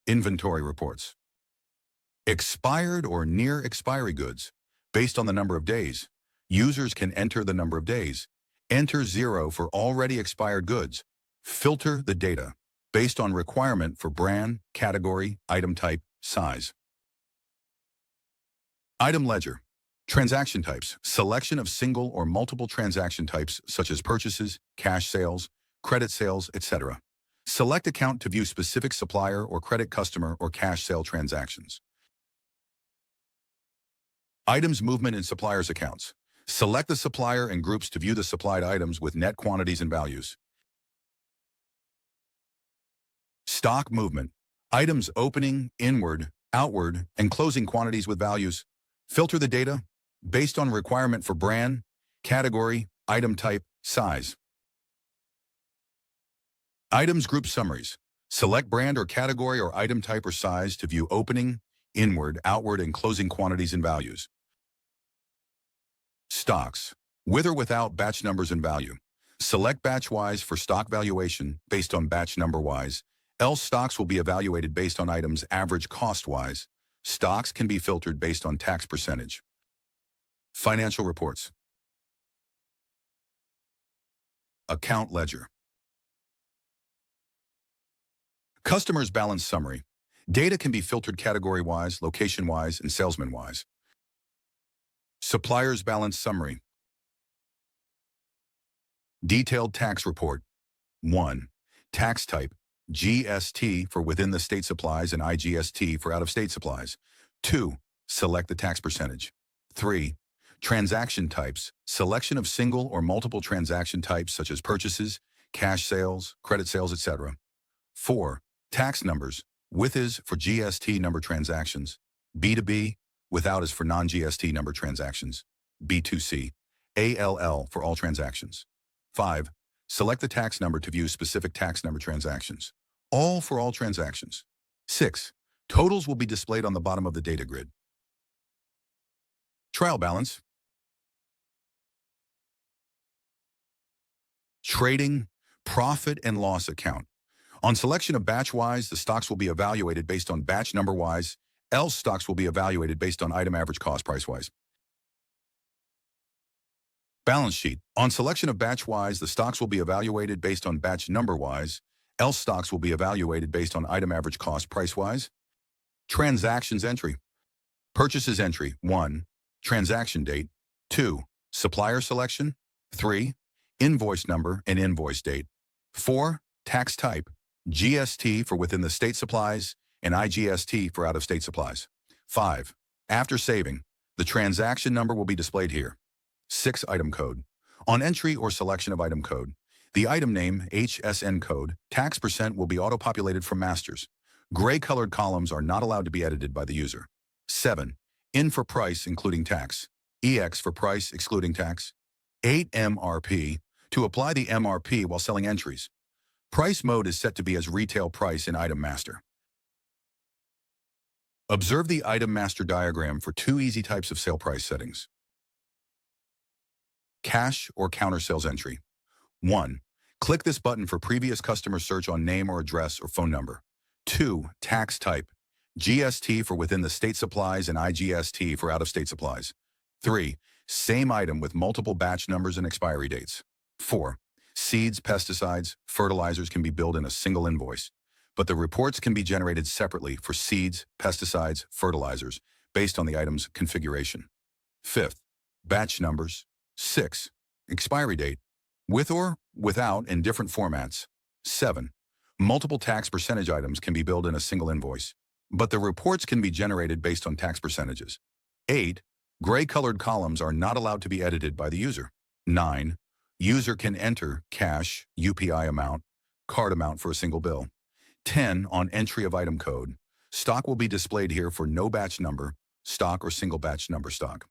Inventory reports. Expired or near expiry goods. Based on the number of days, users can enter the number of days. Enter 0 for already expired goods. Filter the data based on requirement for brand, category, item type, size. Item ledger. Transaction types. Selection of single or multiple transaction types such as purchases, cash sales, credit sales, etc. Select account to view specific supplier or credit customer or cash sale transactions. Items movement in suppliers' accounts. Select the supplier and groups to view the supplied items with net quantities and values. Stock movement. Items opening, inward, outward, and closing quantities with values. Filter the data based on requirement for brand, category, item type, size. Items group summaries. Select brand or category or item type or size to view opening, inward, outward, and closing quantities and values. Stocks. With or without batch numbers and value. Select batch-wise for stock valuation based on batch number-wise, else stocks will be evaluated based on items average cost-wise. Stocks can be filtered based on tax percentage. Financial reports. Account ledger. Customers balance summary. Data can be filtered category-wise, location-wise, and salesman-wise. Suppliers balance summary. Detailed tax report. 1. Tax type. GST for within the state supplies and IGST for out-of-state supplies. 2. Select the tax percentage. 3. Transaction types. Selection of single or multiple transaction types such as purchases, cash sales, credit sales, etc. 4. Tax numbers. With is for GST number transactions. B2B. Without is for non-GST number transactions. B2C. ALL for all transactions. 5. Select the tax number to view specific tax number transactions. All for all transactions. 6. Totals will be displayed on the bottom of the data grid. Trial balance. Trading, profit and loss account. On selection of batch-wise, the stocks will be evaluated based on batch number-wise, else stocks will be evaluated based on item average cost price-wise. Balance sheet. On selection of batch-wise, the stocks will be evaluated based on batch number-wise, else stocks will be evaluated based on item average cost price-wise. Transactions entry. Purchases entry. 1. Transaction date. 2. Supplier selection. 3. Invoice number and invoice date. 4. Tax type. GST for within the state supplies and IGST for out-of-state supplies. 5. After saving, the transaction number will be displayed here. 6. Item code. On entry or selection of item code, the item name, HSN code, tax percent will be auto-populated from masters. Gray-colored columns are not allowed to be edited by the user. 7. In for price including tax. EX for price excluding tax. 8. MRP. To apply the MRP while selling entries. Price mode is set to be as retail price in item master. Observe the item master diagram for 2 easy types of sale price settings. Cash or counter sales entry. 1. Click this button for previous customer search on name or address or phone number. 2. Tax type. GST for within the state supplies and IGST for out-of-state supplies. 3. Same item with multiple batch numbers and expiry dates. 4. Seeds, pesticides, fertilizers can be billed in a single invoice, but the reports can be generated separately for seeds, pesticides, fertilizers, based on the item's configuration. 5th, batch numbers. 6. Expiry date, with or without in different formats. 7. Multiple tax percentage items can be billed in a single invoice, but the reports can be generated based on tax percentages. 8. Gray-colored columns are not allowed to be edited by the user. 9. User can enter cash, UPI amount, card amount for a single bill. 10. On entry of item code, stock will be displayed here for no batch number, stock or single batch number stock.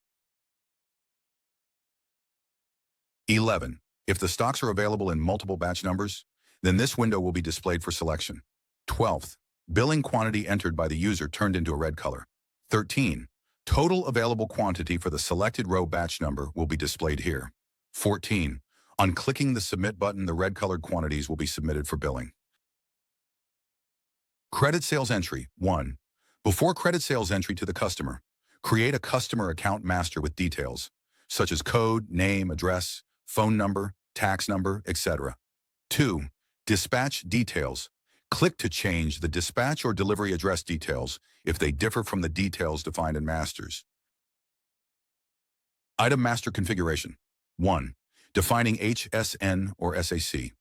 11. If the stocks are available in multiple batch numbers, then this window will be displayed for selection. 12th, billing quantity entered by the user turned into a red color. 13. Total available quantity for the selected row batch number will be displayed here. 14. On clicking the Submit button, the red-colored quantities will be submitted for billing. Credit sales entry. 1. Before credit sales entry to the customer, create a customer account master with details, such as code, name, address, phone number, tax number, etc. 2. Dispatch details. Click to change the dispatch or delivery address details if they differ from the details defined in masters. Item master configuration. 1. Defining HSN or SAC.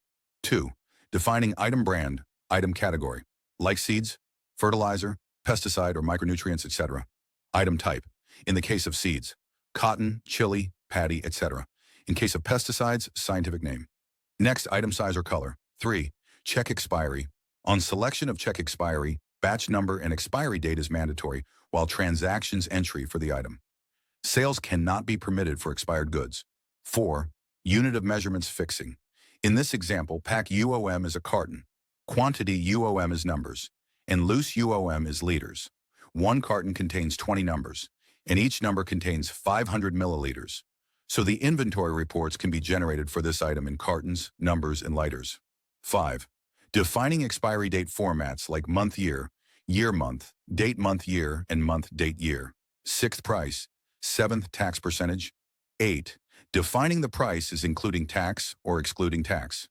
2. Defining item brand, item category, like seeds, fertilizer, pesticide or micronutrients, etc. Item type. In the case of seeds, cotton, chili, paddy, etc. In case of pesticides, scientific name. Next, item size or color. 3. Check expiry. On selection of check expiry, batch number and expiry date is mandatory, while transactions entry for the item. Sales cannot be permitted for expired goods. 4. Unit of measurements fixing. In this example, pack UOM is a carton, quantity UOM is numbers, and loose UOM is liters. One carton contains 20 numbers, and each number contains 500 milliliters. So the inventory reports can be generated for this item in cartons, numbers, and liters. 5. Defining expiry date formats like month-year, year-month, date-month-year, and month-date-year. 6th price. 7th tax percentage. 8. Defining the price is including tax or excluding tax.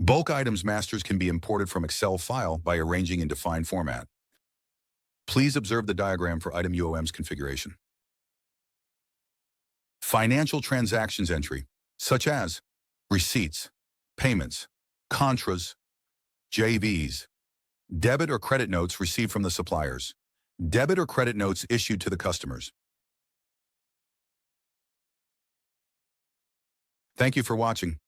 Bulk items masters can be imported from Excel file by arranging in defined format. Please observe the diagram for item UOM's configuration. Financial transactions entry, such as receipts, payments, contras, JVs, debit or credit notes received from the suppliers, debit or credit notes issued to the customers. Thank you for watching.